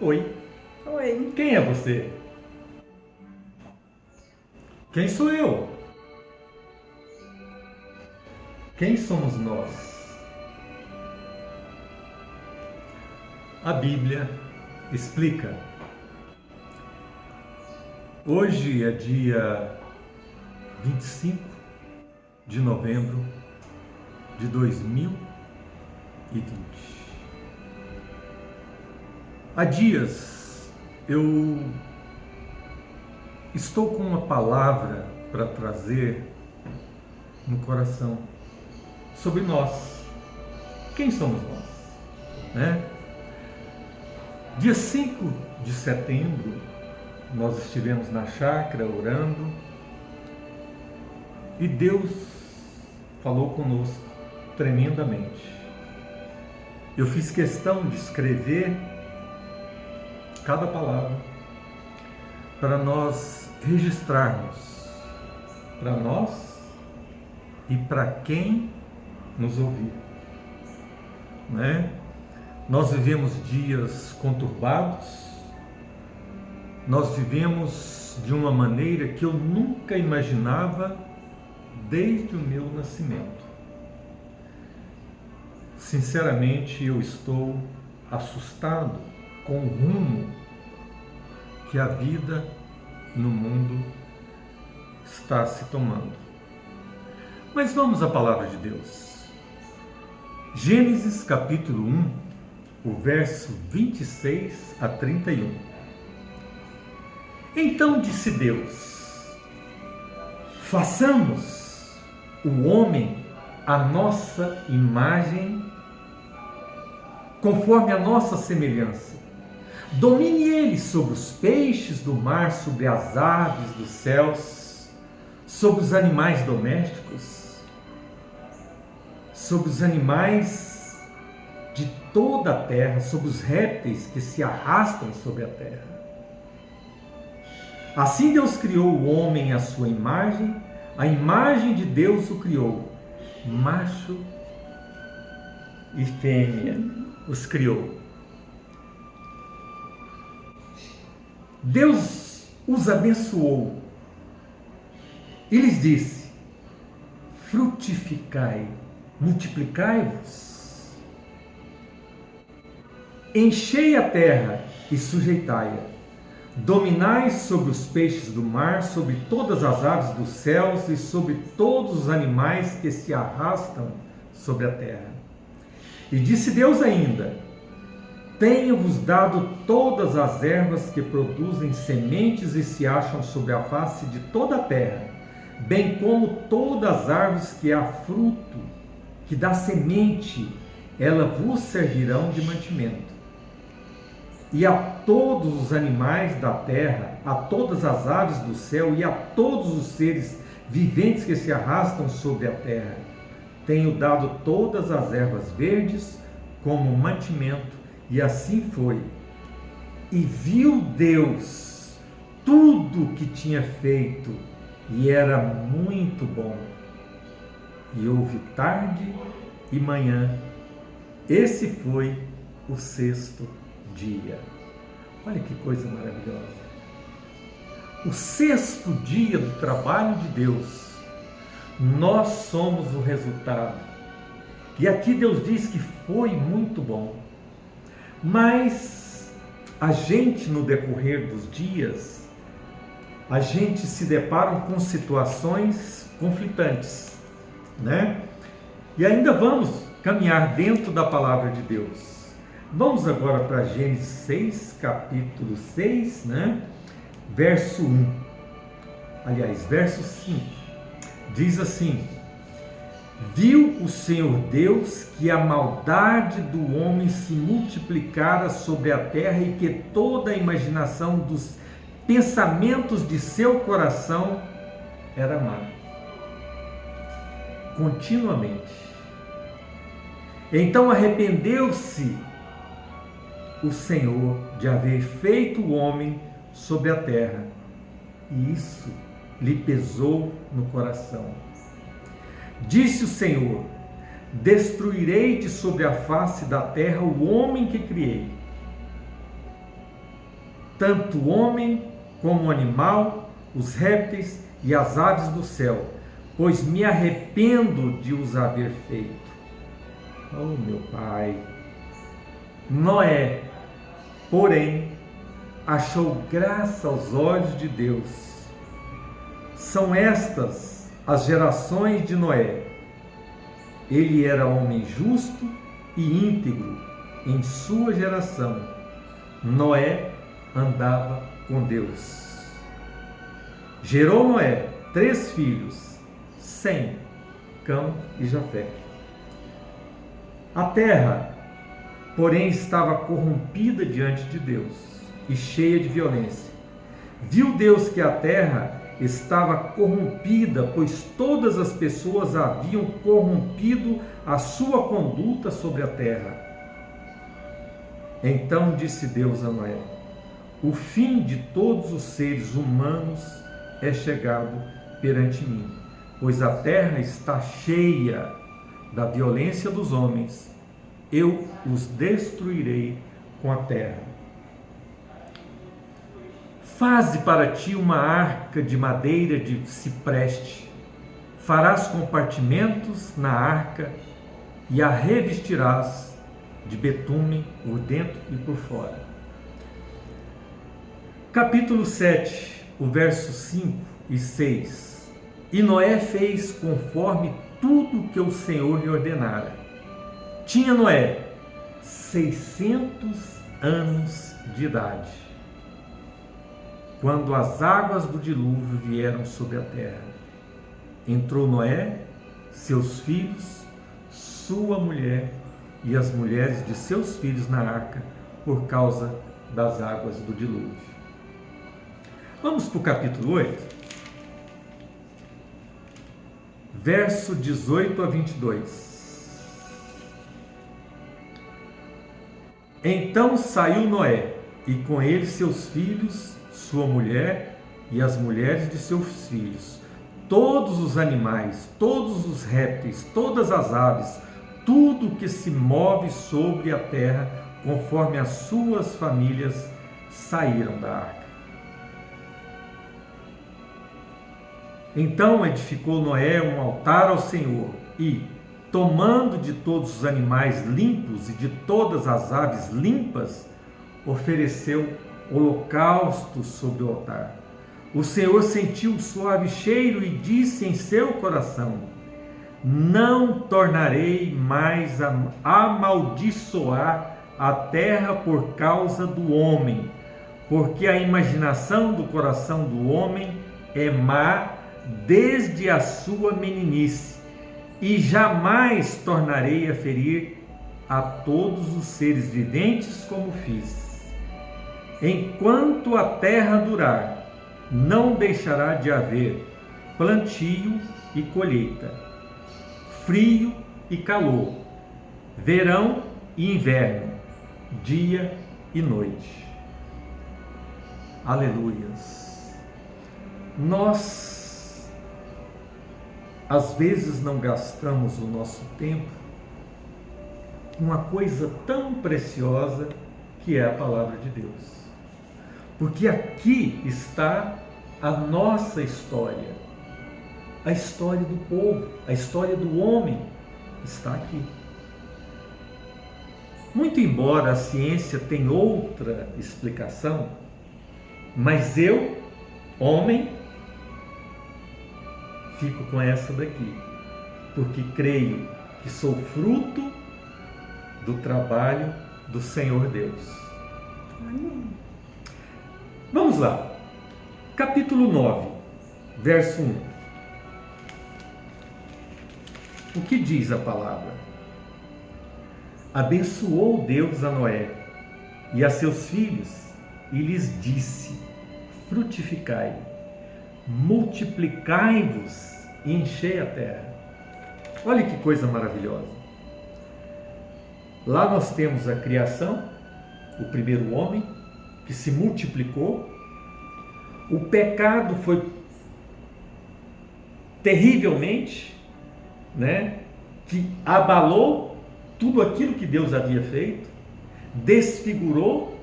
Oi, Oi, quem é você? Quem sou eu? Quem somos nós? A Bíblia explica. Hoje é dia 25 de novembro de 2020. Há dias eu estou com uma palavra para trazer no coração sobre nós. Quem somos nós? Né? Dia 5 de setembro, nós estivemos na chácara orando e Deus falou conosco tremendamente. Eu fiz questão de escrever cada palavra para nós registrarmos para nós e para quem nos ouvir, né? Nós vivemos dias conturbados, nós vivemos de uma maneira que eu nunca imaginava desde o meu nascimento. Sinceramente, eu estou assustado com o rumo que a vida no mundo está se tomando. Mas vamos à palavra de Deus. Gênesis capítulo 1, o verso 26 a 31. Então disse Deus: façamos o homem à nossa imagem, conforme a nossa semelhança. Domine ele sobre os peixes do mar, sobre as aves dos céus, sobre os animais domésticos, sobre os animais de toda a terra, sobre os répteis que se arrastam sobre a terra. Assim Deus criou o homem à sua imagem, a imagem de Deus o criou, macho e fêmea os criou. Deus os abençoou e lhes disse: frutificai, multiplicai-vos, enchei a terra e sujeitai-a, dominai sobre os peixes do mar, sobre todas as aves dos céus e sobre todos os animais que se arrastam sobre a terra. E disse Deus ainda: tenho-vos dado todas as ervas que produzem sementes e se acham sobre a face de toda a terra, bem como todas as árvores que há fruto, que dá semente, elas vos servirão de mantimento. E a todos os animais da terra, a todas as aves do céu e a todos os seres viventes que se arrastam sobre a terra, tenho dado todas as ervas verdes como mantimento. E assim foi. E viu Deus tudo o que tinha feito, e era muito bom. E houve tarde e manhã. Esse foi o sexto dia. Olha que coisa maravilhosa. O sexto dia do trabalho de Deus, nós somos o resultado. E aqui Deus diz que foi muito bom. Mas a gente, no decorrer dos dias, a gente se depara com situações conflitantes, né? E ainda vamos caminhar dentro da palavra de Deus. Vamos agora para Gênesis 6, capítulo 6, né? Verso 1. Aliás, verso 5. Diz assim: viu o Senhor Deus que a maldade do homem se multiplicara sobre a terra e que toda a imaginação dos pensamentos de seu coração era má. Continuamente. Então arrependeu-se o Senhor de haver feito o homem sobre a terra, e isso lhe pesou no coração. Disse o Senhor: destruirei de sobre a face da terra o homem que criei, tanto o homem como o animal, os répteis e as aves do céu, pois me arrependo de os haver feito. Oh, meu Pai! Noé, porém, achou graça aos olhos de Deus. São estas as gerações de Noé. Ele era homem justo e íntegro em sua geração. Noé andava com Deus. Gerou Noé 3 filhos, Sem, Cão e Jafé. A terra, porém, estava corrompida diante de Deus e cheia de violência. Viu Deus que a terra estava corrompida, pois todas as pessoas haviam corrompido a sua conduta sobre a terra. Então disse Deus a Noé: o fim de todos os seres humanos é chegado perante mim, pois a terra está cheia da violência dos homens. Eu os destruirei com a terra. Faze para ti uma arca de madeira de cipreste. Farás compartimentos na arca e a revestirás de betume por dentro e por fora. Capítulo 7, o verso 5 e 6. E Noé fez conforme tudo que o Senhor lhe ordenara. Tinha Noé 600 anos de idade, quando as águas do dilúvio vieram sobre a terra. Entrou Noé, seus filhos, sua mulher e as mulheres de seus filhos na arca, por causa das águas do dilúvio. Vamos para o capítulo 8, verso 18 a 22. Então saiu Noé, e com ele seus filhos, sua mulher e as mulheres de seus filhos, todos os animais, todos os répteis, todas as aves, tudo que se move sobre a terra, conforme as suas famílias, saíram da arca. Então edificou Noé um altar ao Senhor e, tomando de todos os animais limpos e de todas as aves limpas, ofereceu holocaustos sobre o altar. O Senhor sentiu um suave cheiro e disse em seu coração: não tornarei mais a amaldiçoar a terra por causa do homem, porque a imaginação do coração do homem é má desde a sua meninice, e jamais tornarei a ferir a todos os seres viventes como fiz. Enquanto a terra durar, não deixará de haver plantio e colheita, frio e calor, verão e inverno, dia e noite. Aleluias! Nós, às vezes, não gastamos o nosso tempo com uma coisa tão preciosa que é a palavra de Deus. Porque aqui está a nossa história, a história do povo, a história do homem está aqui. Muito embora a ciência tenha outra explicação, mas eu, homem, fico com essa daqui, porque creio que sou fruto do trabalho do Senhor Deus. Amém. Vamos lá, capítulo 9, verso 1. O que diz a palavra? Abençoou Deus a Noé e a seus filhos e lhes disse: frutificai, multiplicai-vos e enchei a terra. Olha que coisa maravilhosa. Lá nós temos a criação, o primeiro homem, que se multiplicou. O pecado foi terrivelmente, que abalou tudo aquilo que Deus havia feito, desfigurou,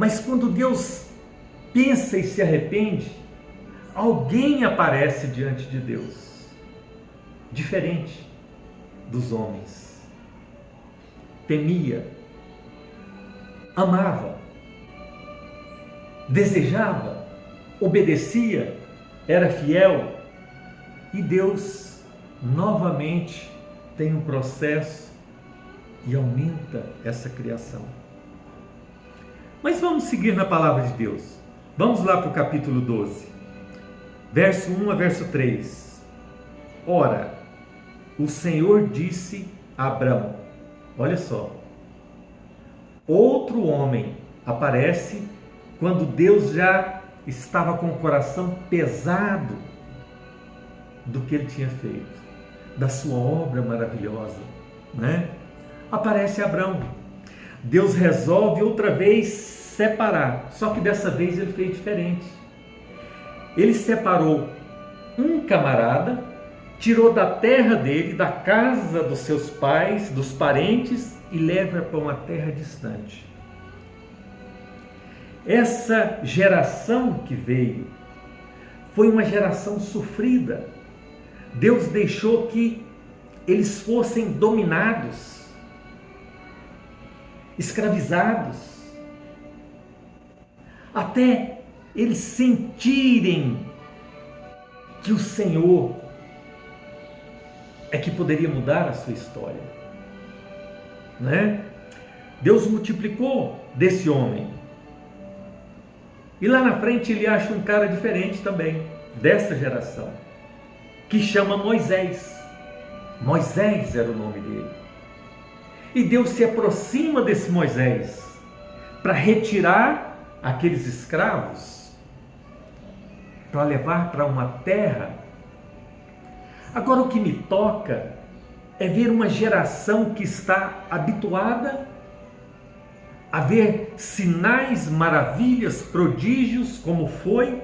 Mas quando Deus pensa e se arrepende, alguém aparece diante de Deus, diferente dos homens. Temia, amava, desejava, obedecia, era fiel. E Deus novamente tem um processo e aumenta essa criação. Mas vamos seguir na palavra de Deus. Vamos lá para o capítulo 12, verso 1 a verso 3. Ora, o Senhor disse a Abrão, olha só, outro homem aparece quando Deus já estava com o coração pesado do que ele tinha feito, da sua obra maravilhosa, né? Aparece Abrão. Deus resolve outra vez separar, só que dessa vez ele fez diferente. Ele separou um camarada, tirou da terra dele, da casa dos seus pais, dos parentes, e leva para uma terra distante. Essa geração que veio foi uma geração sofrida. Deus deixou que eles fossem dominados, escravizados, até eles sentirem que o Senhor é que poderia mudar a sua história, né? Deus multiplicou desse homem. E lá na frente ele acha um cara diferente também, dessa geração, que chama Moisés. Moisés era o nome dele. E Deus se aproxima desse Moisés para retirar aqueles escravos, para levar para uma terra. Agora o que me toca é ver uma geração que está habituada a ver sinais, maravilhas, prodígios, como foi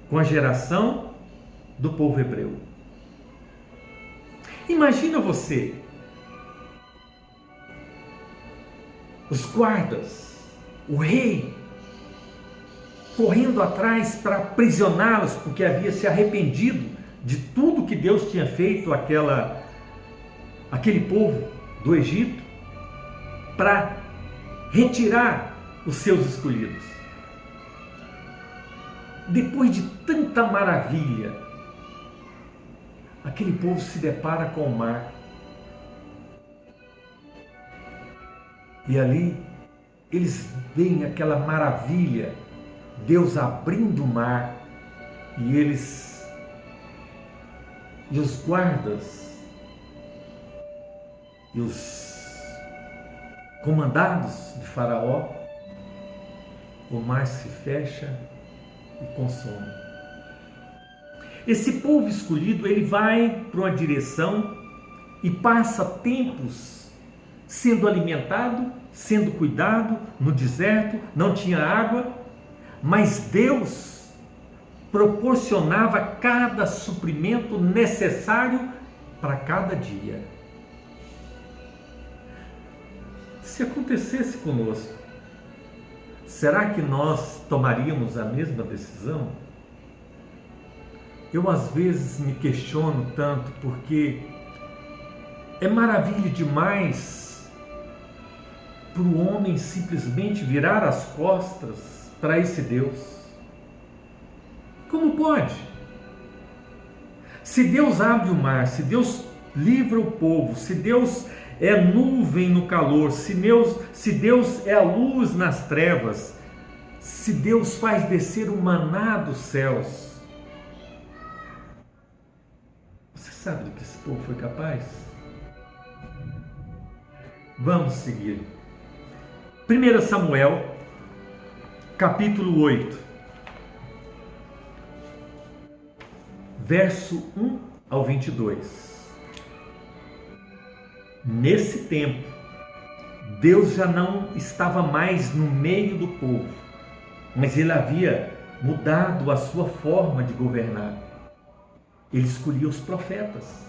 com a geração do povo hebreu. Imagina você, os guardas, o rei, correndo atrás para aprisioná-los, porque havia se arrependido de tudo que Deus tinha feito aquele povo do Egito, para retirar os seus escolhidos. Depois de tanta maravilha, aquele povo se depara com o mar. E ali eles veem aquela maravilha, Deus abrindo o mar, e os guardas e os comandados de Faraó, o mar se fecha e consome. Esse povo escolhido, ele vai para uma direção e passa tempos sendo alimentado, sendo cuidado no deserto, não tinha água, mas Deus proporcionava cada suprimento necessário para cada dia. Se acontecesse conosco, será que nós tomaríamos a mesma decisão? Eu às vezes me questiono tanto, porque é maravilha demais para o homem simplesmente virar as costas para esse Deus. Como pode? Se Deus abre o mar, se Deus livra o povo, se Deus é nuvem no calor, se Deus é a luz nas trevas, se Deus faz descer o maná dos céus, você sabe do que esse povo foi capaz? Vamos seguir. 1 Samuel, capítulo 8, verso 1 ao 22. Nesse tempo, Deus já não estava mais no meio do povo, mas ele havia mudado a sua forma de governar. Ele escolhia os profetas.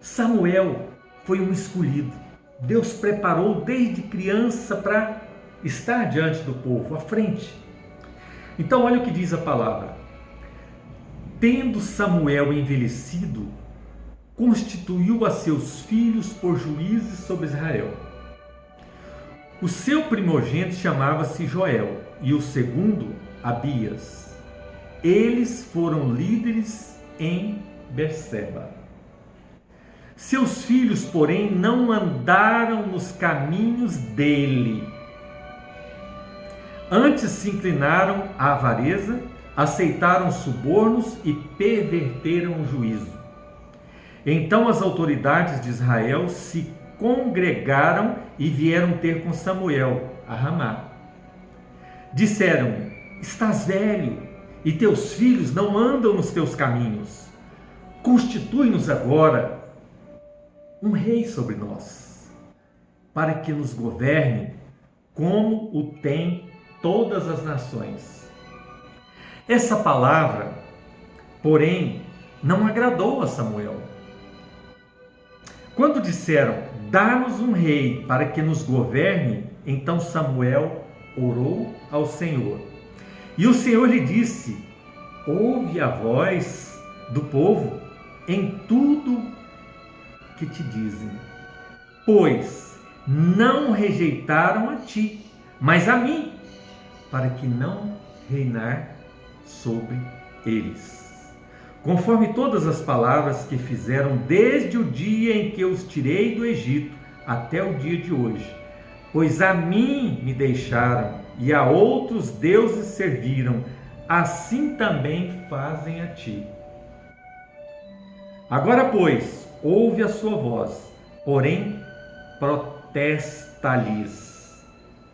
Samuel foi um escolhido. Deus preparou desde criança para estar diante do povo, à frente. Então, olha o que diz a palavra. Tendo Samuel envelhecido, constituiu a seus filhos por juízes sobre Israel. O seu primogênito chamava-se Joel e o segundo, Abias. Eles foram líderes em Berseba. Seus filhos, porém, não andaram nos caminhos dele. Antes se inclinaram à avareza, aceitaram subornos e perverteram o juízo. Então as autoridades de Israel se congregaram e vieram ter com Samuel a Ramá. Disseram-lhe: estás velho e teus filhos não andam nos teus caminhos. Constitui-nos agora um rei sobre nós, para que nos governe como o tem todas as nações. Essa palavra, porém, não agradou a Samuel. Quando disseram: dá-nos um rei para que nos governe, então Samuel orou ao Senhor. E o Senhor lhe disse: ouve a voz do povo em tudo que te dizem, pois não rejeitaram a ti, mas a mim, para que não reinar sobre eles, conforme todas as palavras que fizeram desde o dia em que os tirei do Egito até o dia de hoje. Pois a mim me deixaram e a outros deuses serviram, assim também fazem a ti. Agora, pois, ouve a sua voz, porém protesta-lhes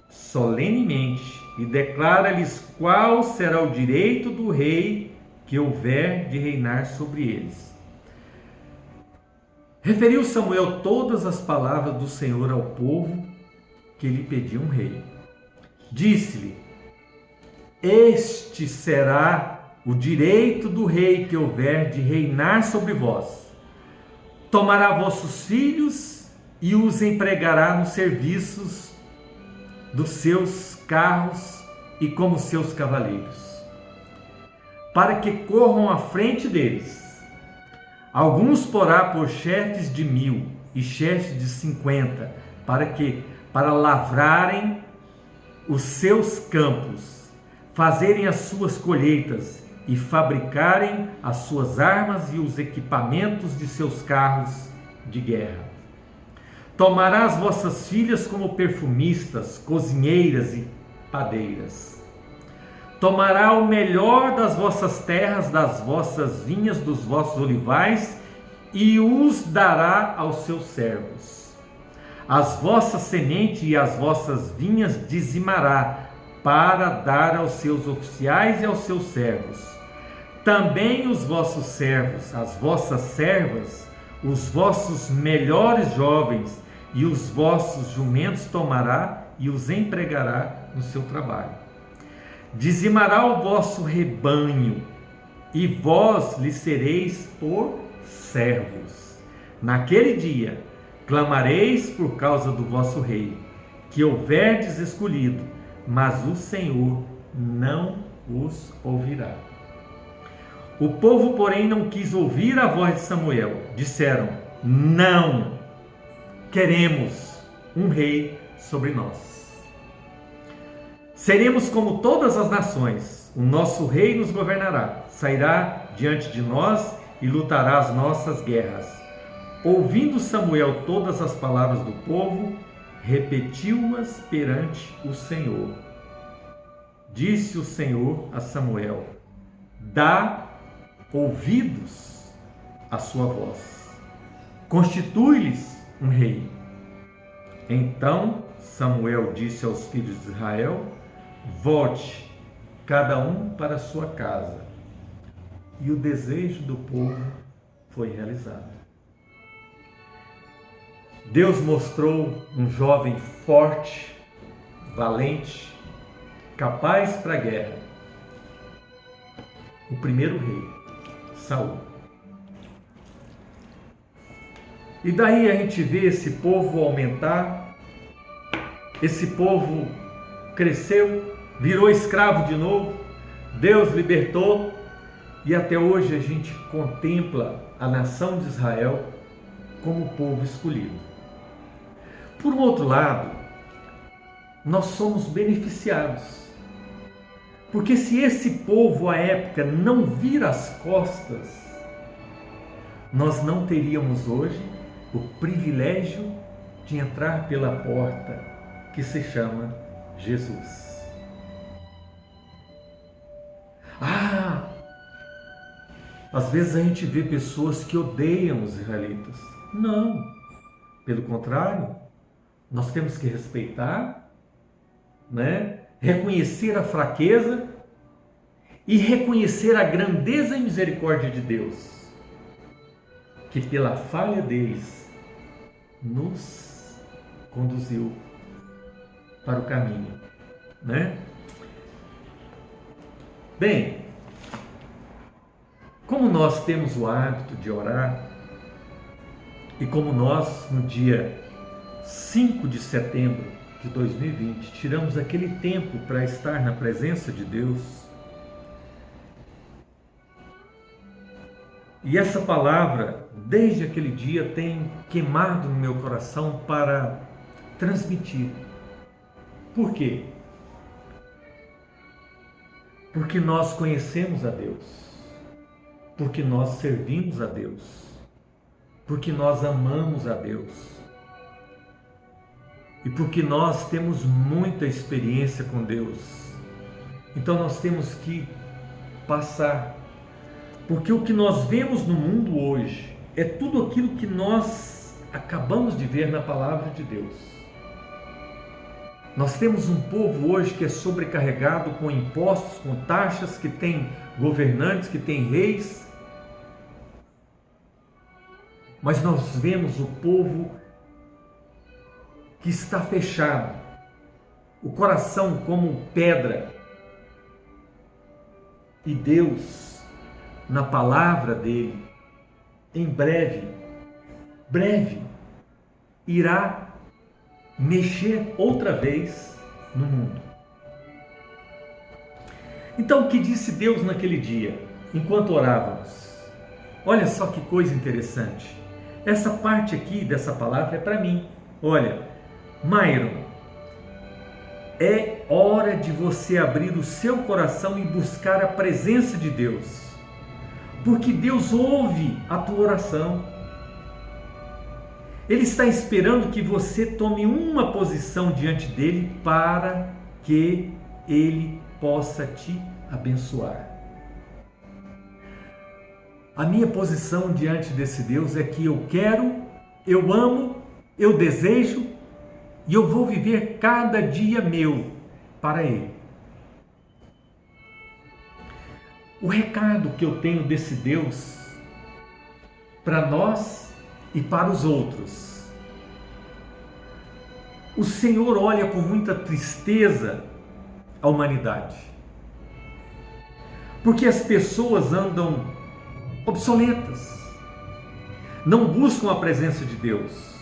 solenemente e declara-lhes qual será o direito do rei que houver de reinar sobre eles. Referiu Samuel todas as palavras do Senhor ao povo que lhe pediu um rei. Disse-lhe: este será o direito do rei que houver de reinar sobre vós. Tomará vossos filhos e os empregará nos serviços dos seus carros e como seus cavaleiros, para que corram à frente deles. Alguns porá por chefes de 1000 e chefes de 50, para lavrarem os seus campos, fazerem as suas colheitas e fabricarem as suas armas e os equipamentos de seus carros de guerra. Tomará as vossas filhas como perfumistas, cozinheiras e padeiras. Tomará o melhor das vossas terras, das vossas vinhas, dos vossos olivais, e os dará aos seus servos. As vossas sementes e as vossas vinhas dizimará, para dar aos seus oficiais e aos seus servos. Também os vossos servos, as vossas servas, os vossos melhores jovens e os vossos jumentos tomará e os empregará no seu trabalho. Dizimará o vosso rebanho, e vós lhe sereis por servos. Naquele dia clamareis por causa do vosso rei, que houverdes escolhido, mas o Senhor não os ouvirá. O povo, porém, não quis ouvir a voz de Samuel. Disseram: não queremos um rei sobre nós. Seremos como todas as nações, o nosso rei nos governará, sairá diante de nós e lutará as nossas guerras. Ouvindo Samuel todas as palavras do povo, repetiu-as perante o Senhor. Disse o Senhor a Samuel: dá ouvidos à sua voz, constitui-lhes um rei. Então Samuel disse aos filhos de Israel: volte cada um para a sua casa. E o desejo do povo foi realizado. Deus mostrou um jovem forte, valente, capaz para a guerra. O primeiro rei, Saul. E daí a gente vê esse povo aumentar, esse povo cresceu, virou escravo de novo, Deus libertou, e até hoje a gente contempla a nação de Israel como povo escolhido. Por um outro lado, nós somos beneficiados, porque se esse povo à época não vira as costas, nós não teríamos hoje o privilégio de entrar pela porta que se chama Jesus. Às vezes a gente vê pessoas que odeiam os israelitas. Não, pelo contrário, nós temos que respeitar, né? Reconhecer a fraqueza e reconhecer a grandeza e misericórdia de Deus, que pela falha deles nos conduziu para o caminho, né? Bem, como nós temos o hábito de orar, e como nós, no dia 5 de setembro de 2020, tiramos aquele tempo para estar na presença de Deus, e essa palavra, desde aquele dia, tem queimado no meu coração para transmitir. Por quê? Porque nós conhecemos a Deus, porque nós servimos a Deus, porque nós amamos a Deus e porque nós temos muita experiência com Deus. Então nós temos que passar, porque o que nós vemos no mundo hoje é tudo aquilo que nós acabamos de ver na palavra de Deus. Nós temos um povo hoje que é sobrecarregado com impostos, com taxas, que tem governantes, que tem reis. Mas nós vemos o povo que está fechado, o coração como pedra. E Deus, na palavra dele, em breve, irá mexer outra vez no mundo. Então, o que disse Deus naquele dia, enquanto orávamos? Olha só que coisa interessante. Essa parte aqui dessa palavra é para mim. Olha, Myron, é hora de você abrir o seu coração e buscar a presença de Deus, porque Deus ouve a tua oração. Ele está esperando que você tome uma posição diante dele para que ele possa te abençoar. A minha posição diante desse Deus é que eu quero, eu amo, eu desejo e eu vou viver cada dia meu para Ele. O recado que eu tenho desse Deus para nós e para os outros. O Senhor olha com muita tristeza a humanidade, porque as pessoas andam obsoletas, não buscam a presença de Deus,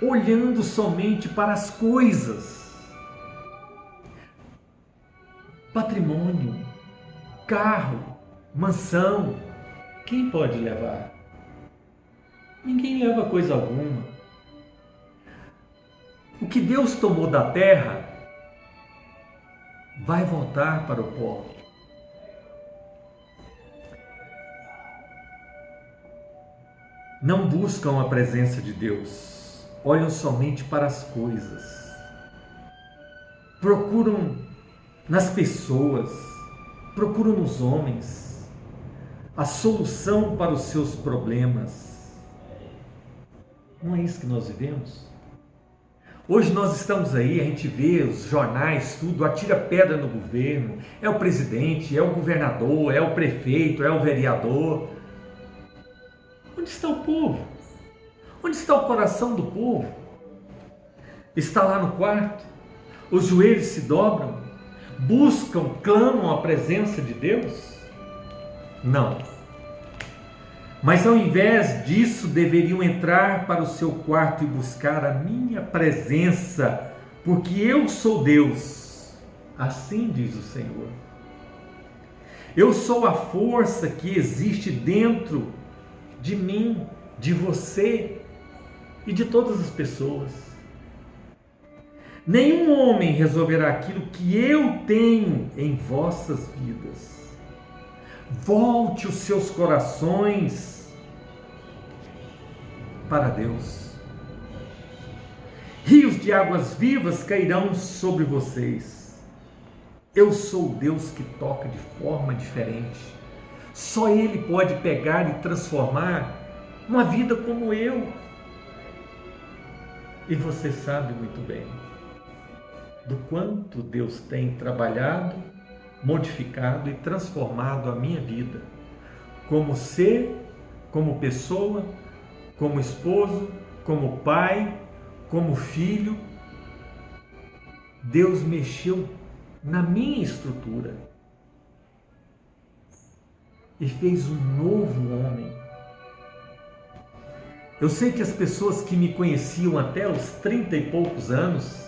olhando somente para as coisas, patrimônio, carro, mansão. Quem pode levar? Ninguém leva coisa alguma. O que Deus tomou da terra vai voltar para o pó. Não buscam a presença de Deus, olham somente para as coisas, procuram nas pessoas, procuram nos homens a solução para os seus problemas. Não é isso que nós vivemos? Hoje nós estamos aí, a gente vê os jornais, tudo, atira pedra no governo, é o presidente, é o governador, é o prefeito, é o vereador. Onde está o povo? Onde está o coração do povo? Está lá no quarto? Os joelhos se dobram? Buscam, clamam a presença de Deus? Não. Mas ao invés disso, deveriam entrar para o seu quarto e buscar a minha presença, porque eu sou Deus. Assim diz o Senhor. Eu sou a força que existe dentro de mim, de você e de todas as pessoas. Nenhum homem resolverá aquilo que eu tenho em vossas vidas. Volte os seus corações para Deus. Rios de águas vivas cairão sobre vocês. Eu sou o Deus que toca de forma diferente. Só Ele pode pegar e transformar uma vida como eu. E você sabe muito bem do quanto Deus tem trabalhado, modificado e transformado a minha vida, como ser, como pessoa, como esposo, como pai, como filho. Deus mexeu na minha estrutura e fez um novo homem. Eu sei que as pessoas que me conheciam até os 30 e poucos anos,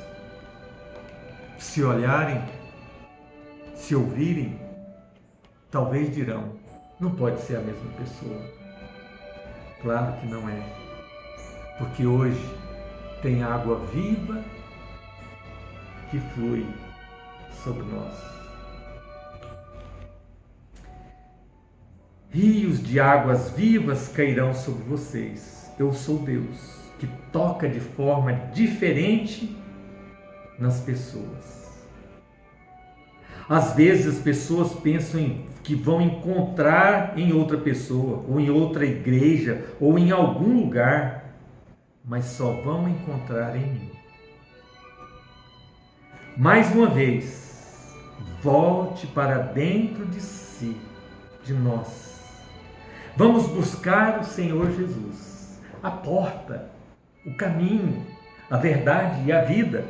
se olharem, se ouvirem, talvez dirão: não pode ser a mesma pessoa. Claro que não é, porque hoje tem água viva que flui sobre nós. Rios de águas vivas cairão sobre vocês. Eu sou Deus que toca de forma diferente nas pessoas. Às vezes as pessoas pensam que vão encontrar em outra pessoa, ou em outra igreja, ou em algum lugar, mas só vão encontrar em mim. Mais uma vez, volte para dentro de si, de nós. Vamos buscar o Senhor Jesus, a porta, o caminho, a verdade e a vida.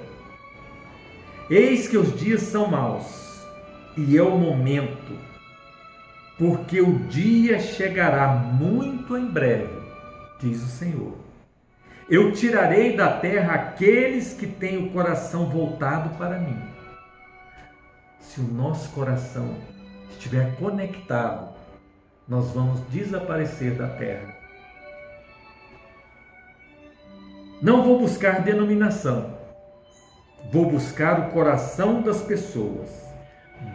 Eis que os dias são maus, e é o momento, porque o dia chegará muito em breve, diz o Senhor. Eu tirarei da terra aqueles que têm o coração voltado para mim. Se o nosso coração estiver conectado, nós vamos desaparecer da terra. Não vou buscar denominação, vou buscar o coração das pessoas.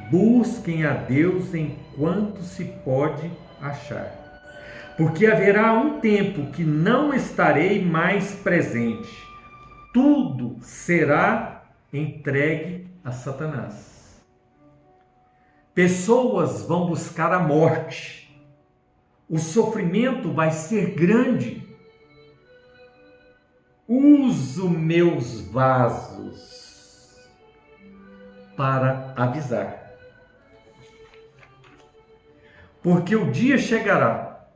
Busquem a Deus enquanto se pode achar. Porque haverá um tempo que não estarei mais presente. Tudo será entregue a Satanás. Pessoas vão buscar a morte. O sofrimento vai ser grande. Uso meus vasos para avisar. Porque o dia chegará.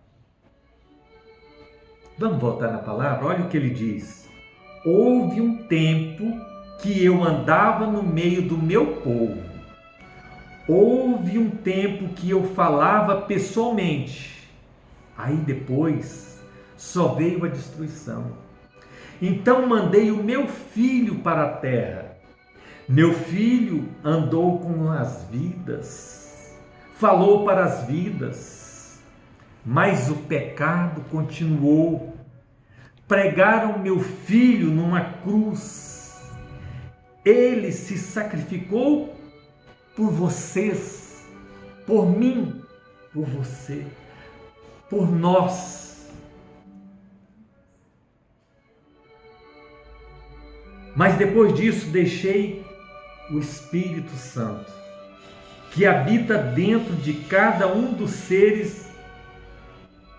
Vamos voltar na palavra? Olha o que ele diz. Houve um tempo que eu andava no meio do meu povo. Houve um tempo que eu falava pessoalmente. Aí depois só veio a destruição. Então mandei o meu filho para a terra. Meu filho andou com as vidas, falou para as vidas. Mas o pecado continuou. Pregaram meu filho numa cruz. Ele se sacrificou por vocês, por mim, por você, por nós. Mas depois disso deixei o Espírito Santo, que habita dentro de cada um dos seres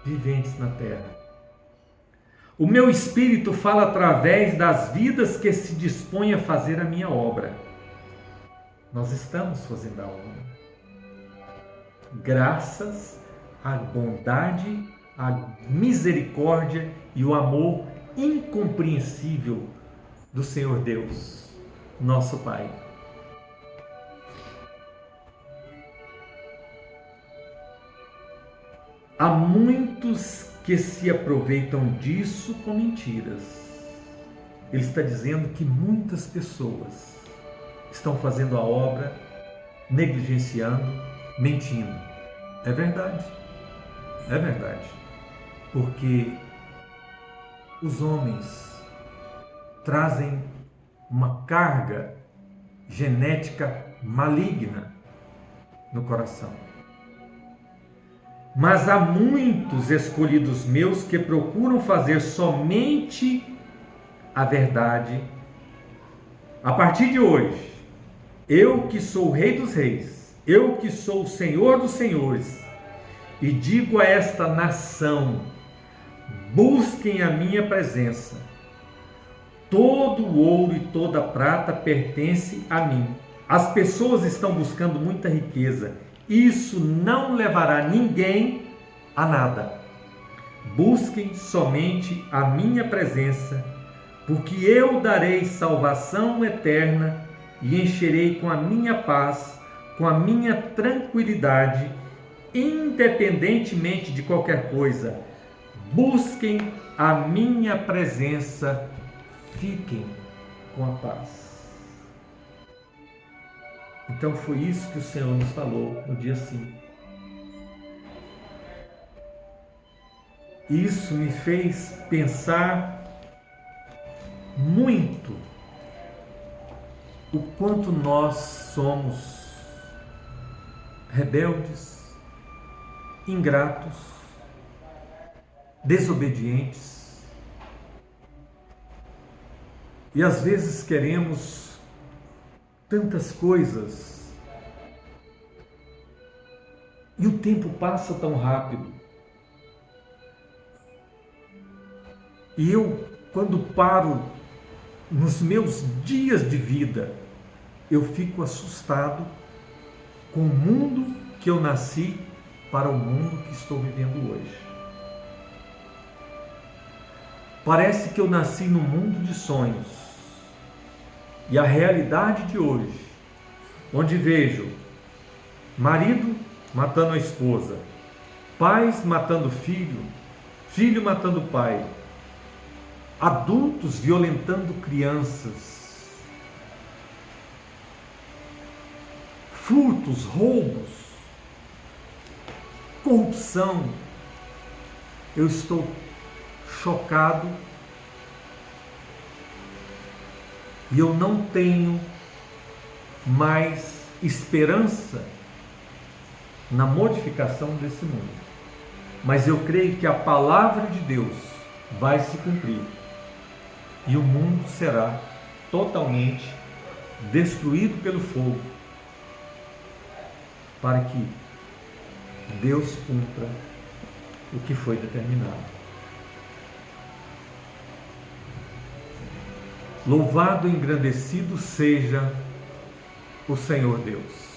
viventes na terra. O meu Espírito fala através das vidas que se dispõem a fazer a minha obra. Nós estamos fazendo a obra. Graças à bondade, à misericórdia e o amor incompreensível do Senhor Deus, nosso Pai. Há muitos que se aproveitam disso com mentiras. Ele está dizendo que muitas pessoas estão fazendo a obra, negligenciando, mentindo. É verdade. É verdade. Porque os homens trazem uma carga genética maligna no coração. Mas há muitos escolhidos meus que procuram fazer somente a verdade. A partir de hoje, eu que sou o Rei dos Reis, eu que sou o Senhor dos Senhores, e digo a esta nação: busquem a minha presença. Todo o ouro e toda a prata pertence a mim. As pessoas estão buscando muita riqueza. Isso não levará ninguém a nada. Busquem somente a minha presença, porque eu darei salvação eterna e encherei com a minha paz, com a minha tranquilidade, independentemente de qualquer coisa. Busquem a minha presença, fiquem com a paz. Então foi isso que o Senhor nos falou no dia 5. Isso me fez pensar muito o quanto nós somos rebeldes, ingratos, desobedientes e às vezes queremos tantas coisas e o tempo passa tão rápido. E eu, quando paro nos meus dias de vida, eu fico assustado com o mundo que eu nasci para o mundo que estou vivendo hoje. Parece que eu nasci num mundo de sonhos. E a realidade de hoje, onde vejo marido matando a esposa, pais matando filho, filho matando pai, adultos violentando crianças, furtos, roubos, corrupção. Eu estou chocado e eu não tenho mais esperança na modificação desse mundo. Mas eu creio que a palavra de Deus vai se cumprir e o mundo será totalmente destruído pelo fogo, para que Deus cumpra o que foi determinado. Louvado e engrandecido seja o Senhor Deus.